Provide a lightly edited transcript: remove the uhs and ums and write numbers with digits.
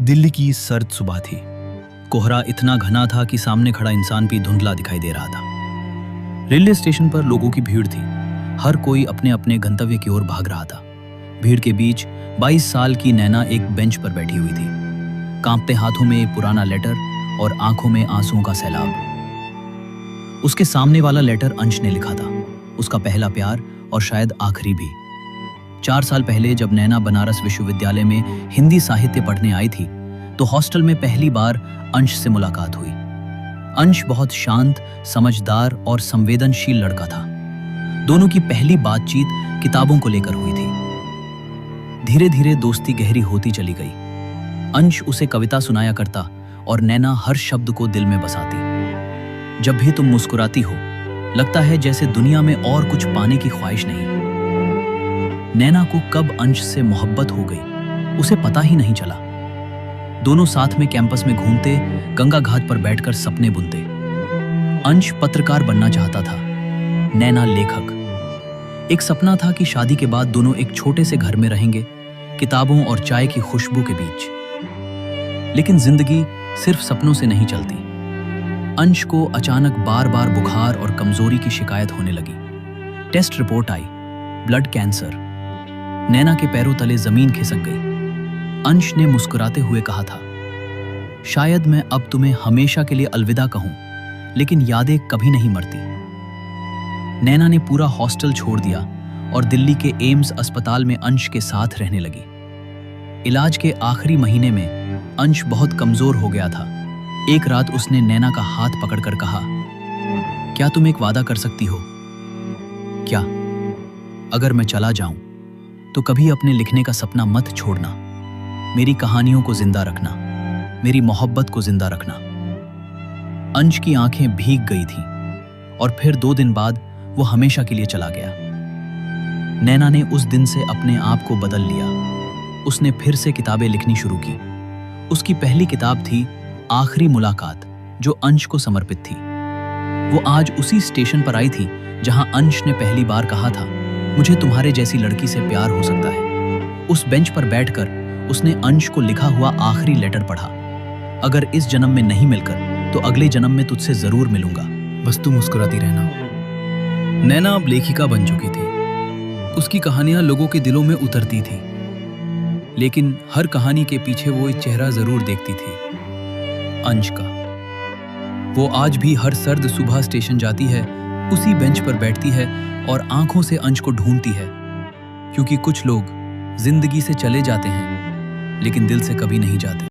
दिल्ली की सर्द सुबह थी। कोहरा इतना घना था कि सामने खड़ा इंसान भी धुंधला दिखाई दे रहा था। रेलवे स्टेशन पर लोगों की भीड़ थी। हर कोई अपने अपने गंतव्य की ओर भाग रहा था। भीड़ के बीच 22 साल की नैना एक बेंच पर बैठी हुई थी, कांपते हाथों में एक पुराना लेटर और आंखों में आंसुओं का सैलाब। उसके सामने वाला लेटर अंश ने लिखा था, उसका पहला प्यार और शायद आखिरी भी। 4 साल पहले जब नैना बनारस विश्वविद्यालय में हिंदी साहित्य पढ़ने आई थी, तो हॉस्टल में पहली बार अंश से मुलाकात हुई। अंश बहुत शांत, समझदार और संवेदनशील लड़का था। दोनों की पहली बातचीत किताबों को लेकर हुई थी। धीरे धीरे दोस्ती गहरी होती चली गई। अंश उसे कविता सुनाया करता और नैना हर शब्द को दिल में बसाती। जब भी तुम मुस्कुराती हो, लगता है जैसे दुनिया में और कुछ पाने की ख्वाहिश नहीं। नैना को कब अंश से मोहब्बत हो गई, उसे पता ही नहीं चला। दोनों साथ में कैंपस में घूमते, गंगा घाट पर बैठकर सपने बुनते। अंश पत्रकार बनना चाहता था, नैना लेखक। एक सपना था कि शादी के बाद दोनों एक छोटे से घर में रहेंगे, किताबों और चाय की खुशबू के बीच। लेकिन जिंदगी सिर्फ सपनों से नहीं चलती। अंश को अचानक बार बार बुखार और कमजोरी की शिकायत होने लगी। टेस्ट रिपोर्ट आई, ब्लड कैंसर। नैना के पैरों तले जमीन खिसक गई। अंश ने मुस्कुराते हुए कहा था, शायद मैं अब तुम्हें हमेशा के लिए अलविदा कहूं, लेकिन यादें कभी नहीं मरती। नैना ने पूरा हॉस्टल छोड़ दिया और दिल्ली के एम्स अस्पताल में अंश के साथ रहने लगी। इलाज के आखिरी महीने में अंश बहुत कमजोर हो गया था। एक रात उसने नैना का हाथ पकड़कर कहा, क्या तुम एक वादा कर सकती हो? क्या? अगर मैं चला जाऊं तो कभी अपने लिखने का सपना मत छोड़ना। मेरी कहानियों को जिंदा रखना, मेरी मोहब्बत को जिंदा रखना। अंश की आंखें भीग गई थीं और फिर 2 दिन बाद वो हमेशा के लिए चला गया। नैना ने उस दिन से अपने आप को बदल लिया। उसने फिर से किताबें लिखनी शुरू की। उसकी पहली किताब थी आखिरी मुलाकात, जो अंश को समर्पित थी। वो आज उसी स्टेशन पर आई थी जहां अंश ने पहली बार कहा था, मुझे तुम्हारे जैसी लड़की से प्यार हो सकता है। उस बेंच पर बैठकर उसने अंश को लिखा हुआ आखिरी लेटर पढ़ा। अगर इस जन्म में नहीं मिलकर तो अगले जन्म में तुझसे जरूर मिलूंगा, बस तू मुस्कुराती रहना। नैना अब लेखिका बन चुकी थी। उसकी कहानियां लोगों के दिलों में उतरती थी, लेकिन हर कहानी के पीछे वो एक चेहरा जरूर देखती थी, अंश का। वो आज भी हर सर्द सुबह स्टेशन जाती है, उसी बेंच पर बैठती है और आंखों से अंश को ढूंढती है, क्योंकि कुछ लोग जिंदगी से चले जाते हैं लेकिन दिल से कभी नहीं जाते।